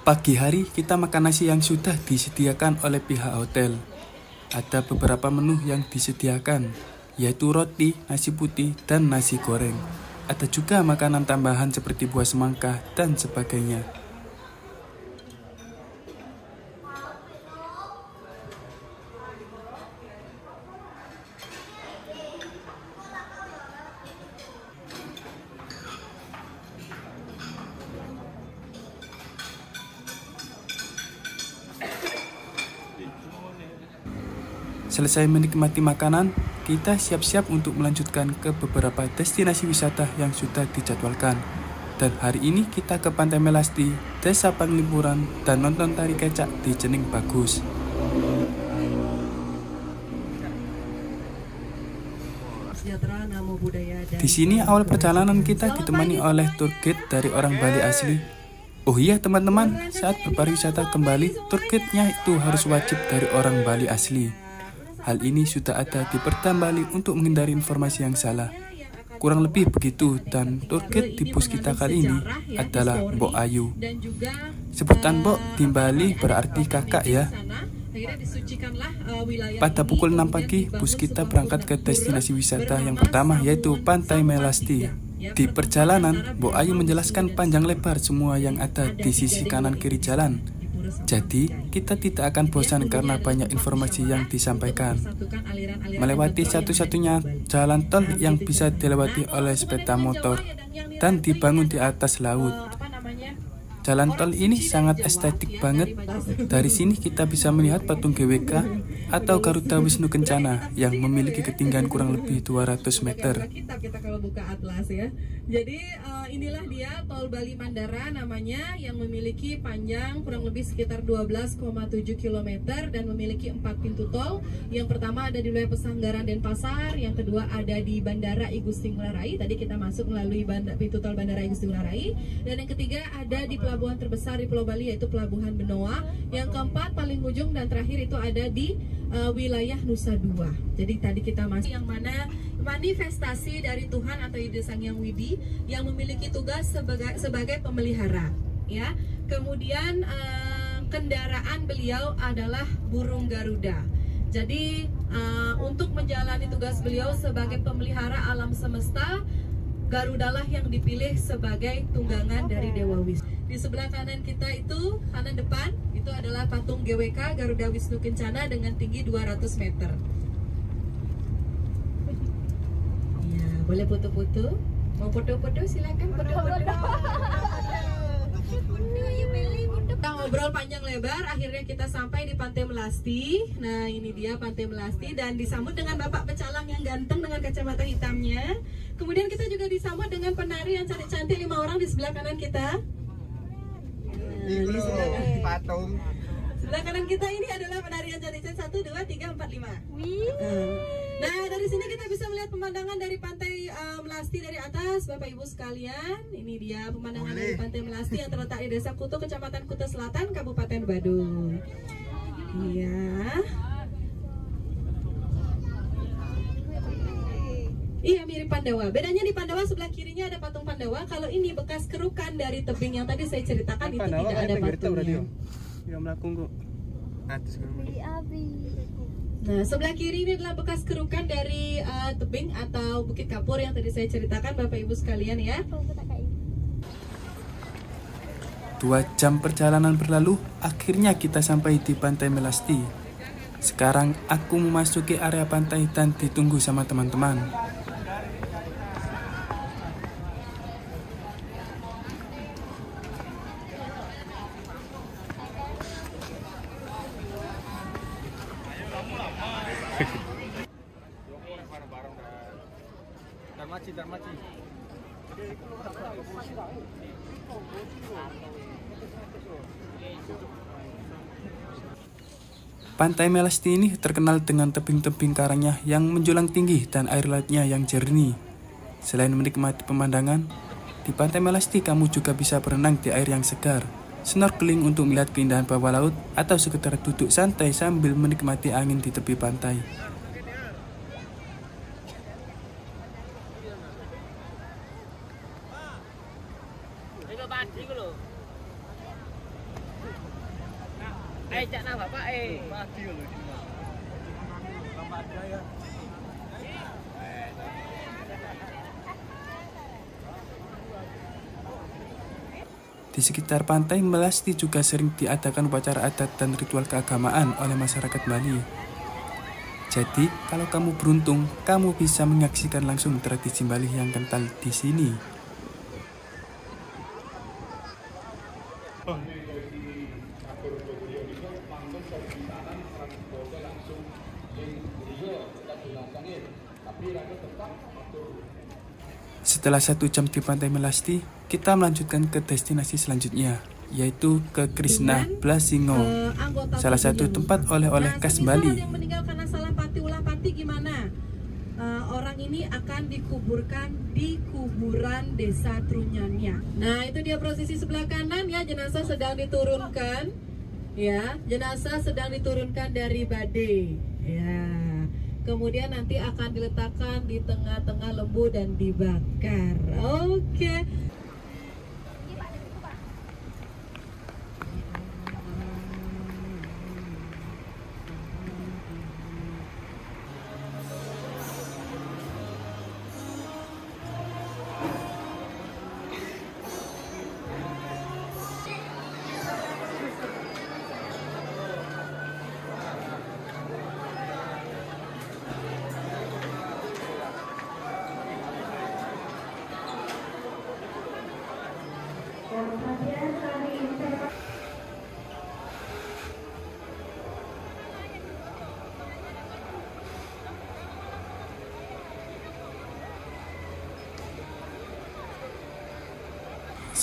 Pagi hari kita makan nasi yang sudah disediakan oleh pihak hotel. Ada beberapa menu yang disediakan, yaitu roti, nasi putih, dan nasi goreng. Ada juga makanan tambahan seperti buah semangka dan sebagainya. Selesai menikmati makanan, kita siap-siap untuk melanjutkan ke beberapa destinasi wisata yang sudah dijadwalkan. Dan hari ini kita ke Pantai Melasti, Desa Panglipuran, dan nonton tari kecak di Cening Bagus. Di sini awal perjalanan kita ditemani oleh tour guide dari orang Bali asli. Oh iya teman-teman, saat berpariwisata kembali, tour guide-nya itu harus wajib dari orang Bali asli. Hal ini sudah ada di Perda Bali untuk menghindari informasi yang salah. Kurang lebih begitu, dan tour guide di bus kita kali ini adalah Mbok Ayu. Sebutan Mbok di Bali berarti kakak ya. Pada pukul 6 pagi, bus kita berangkat ke destinasi wisata yang pertama, yaitu Pantai Melasti. Di perjalanan, Mbok Ayu menjelaskan panjang lebar semua yang ada di sisi kanan kiri jalan. Jadi, kita tidak akan bosan karena banyak informasi yang disampaikan. Melewati satu-satunya jalan tol yang bisa dilewati oleh sepeda motor dan dibangun di atas laut. Jalan tol ini sangat estetik banget. Dari sini kita bisa melihat patung GWK atau Garuda Wisnu Kencana yang memiliki ketinggian kurang lebih 200 meter. Kita kalau buka atlas ya. Jadi inilah dia tol Bali Mandara namanya, yang memiliki panjang kurang lebih sekitar 12,7 km dan memiliki 4 pintu tol. Yang pertama ada di wilayah Pesanggaran Denpasar, yang kedua ada di Bandara I Gusti Ngurah Rai. Tadi kita masuk melalui pintu tol Bandara I Gusti Ngurah Rai. Dan yang ketiga ada di pelabuhan terbesar di Pulau Bali, yaitu Pelabuhan Benoa. Yang keempat paling ujung dan terakhir itu ada di wilayah Nusa Dua. Jadi tadi kita masuk yang mana manifestasi dari Tuhan atau Ide Sang Hyang Widi yang memiliki tugas sebagai pemelihara, ya. Kemudian kendaraan beliau adalah burung Garuda. Jadi untuk menjalani tugas beliau sebagai pemelihara alam semesta, Garudalah yang dipilih sebagai tunggangan dari Dewa Wisnu. Di sebelah kanan kita itu, kanan depan, itu adalah patung GWK Garuda Wisnu Kencana dengan tinggi 200 meter. Ya, boleh foto-foto? Mau foto-foto silakan foto-foto. Kita ngobrol panjang lebar, akhirnya kita sampai di Pantai Melasti. Nah, ini dia Pantai Melasti, dan disambut dengan bapak pecalang yang ganteng dengan kacamata hitamnya. Kemudian kita juga disambut dengan penari yang cantik-cantik 5 orang di sebelah kanan kita. Di sebelah kanan kita ini adalah penari yang cantik-cantik. 1, 2, 3, 4, 5. Nah, dari sini kita bisa melihat pemandangan dari Pantai Melasti dari atas, Bapak Ibu sekalian. Ini dia pemandangan dari Pantai Melasti yang terletak di Desa Kuto, Kecamatan Kuto Selatan, Kabupaten Badung. Iya. Iya, mirip Pandawa. Bedanya di Pandawa sebelah kirinya ada patung Pandawa. Kalau ini bekas kerukan dari tebing yang tadi saya ceritakan, itu tidak ada patungnya. Nah, sebelah kiri ini adalah bekas kerukan dari tebing atau Bukit Kapur yang tadi saya ceritakan, Bapak Ibu sekalian ya. 2 jam perjalanan berlalu, akhirnya kita sampai di Pantai Melasti. Sekarang aku memasuki area pantai dan ditunggu sama teman-teman. Darmaci. Pantai Melasti ini terkenal dengan tebing-tebing karangnya yang menjulang tinggi dan air lautnya yang jernih. Selain menikmati pemandangan, di Pantai Melasti kamu juga bisa berenang di air yang segar, snorkeling untuk melihat keindahan bawah laut, atau sekedar duduk santai sambil menikmati angin di tepi pantai. Cak nah Bapak Di sekitar pantai Melasti juga sering diadakan upacara adat dan ritual keagamaan oleh masyarakat Bali. Jadi, kalau kamu beruntung, kamu bisa menyaksikan langsung tradisi Bali yang kental di sini. Setelah 1 jam di Pantai Melasti, kita melanjutkan ke destinasi selanjutnya, yaitu ke Krishna Blasingo, salah satu tempat oleh-oleh khas Bali. Yang meninggal karena salah pati ulah pati gimana? Orang ini akan dikuburkan di kuburan desa Trunyanya. Nah, itu dia prosesi sebelah kanan ya, jenazah sedang diturunkan. Ya, jenazah sedang diturunkan dari badai. Ya. Kemudian nanti akan diletakkan di tengah-tengah lembu dan dibakar. Oke.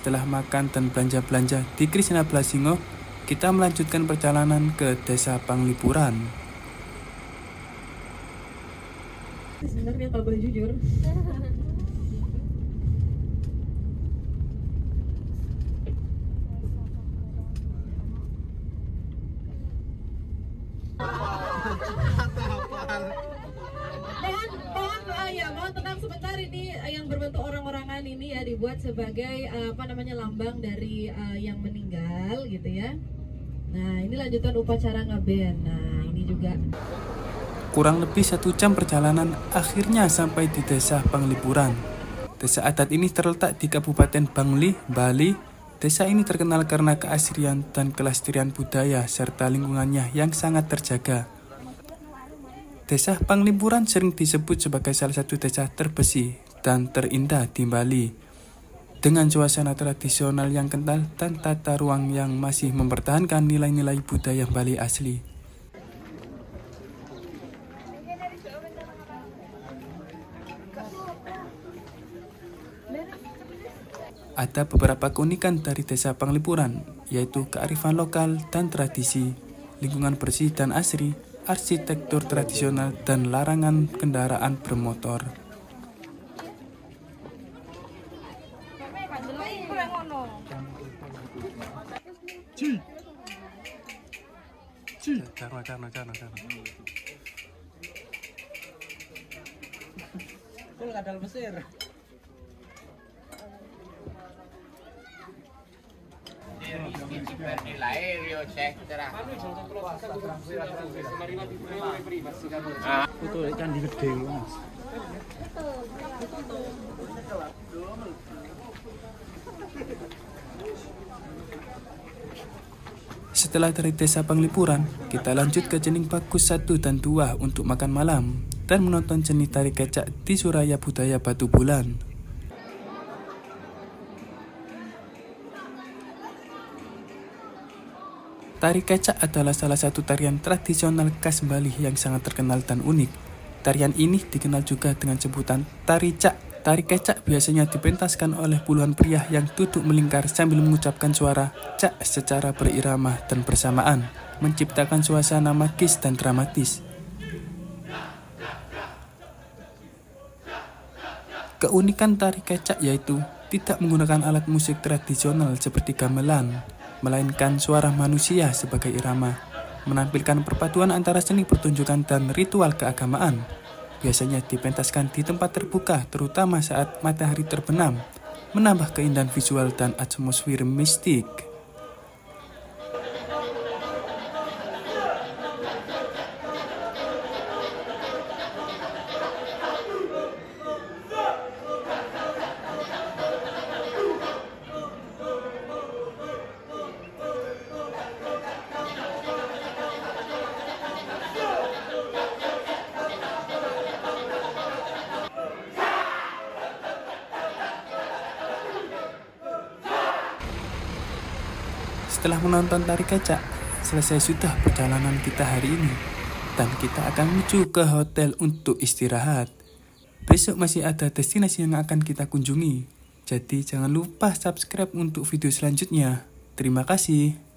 Setelah makan dan belanja-belanja di Krishna Blasingo, kita melanjutkan perjalanan ke Desa Panglipuran. Sebenarnya kalau boleh jujur, mohon tenang sebentar, ini yang berbentuk orang-orangan ini ya dibuat sebagai lambang dari yang meninggal gitu ya. Nah, ini lanjutan upacara ngaben. Nah, ini juga Kurang lebih 1 jam perjalanan, akhirnya sampai di Desa Panglipuran. Desa adat ini terletak di Kabupaten Bangli, Bali. Desa ini terkenal karena keasrian dan kelestarian budaya serta lingkungannya yang sangat terjaga. Desa Panglipuran sering disebut sebagai salah satu desa terbersih dan terindah di Bali, dengan suasana tradisional yang kental dan tata ruang yang masih mempertahankan nilai-nilai budaya Bali asli. Ada beberapa keunikan dari Desa Panglipuran, yaitu kearifan lokal dan tradisi, lingkungan bersih dan asri, arsitektur tradisional, dan larangan kendaraan bermotor. Itu ikan di gede Mas. Setelah dari Desa Panglipuran, kita lanjut ke Jening Bagus 1 dan 2 untuk makan malam dan menonton seni tari kecak di Suraya Budaya Batu Bulan. Tari kecak adalah salah satu tarian tradisional khas Bali yang sangat terkenal dan unik. Tarian ini dikenal juga dengan sebutan tari cak. Tari kecak biasanya dipentaskan oleh puluhan pria yang duduk melingkar sambil mengucapkan suara cak secara berirama dan bersamaan, menciptakan suasana magis dan dramatis. Keunikan tari kecak yaitu tidak menggunakan alat musik tradisional seperti gamelan, melainkan suara manusia sebagai irama, menampilkan perpaduan antara seni pertunjukan dan ritual keagamaan. Biasanya dipentaskan di tempat terbuka, terutama saat matahari terbenam, menambah keindahan visual dan atmosfer mistik. setelah menonton tari kecak, selesai sudah perjalanan kita hari ini. Dan kita akan menuju ke hotel untuk istirahat. Besok masih ada destinasi yang akan kita kunjungi. Jadi jangan lupa subscribe untuk video selanjutnya. Terima kasih.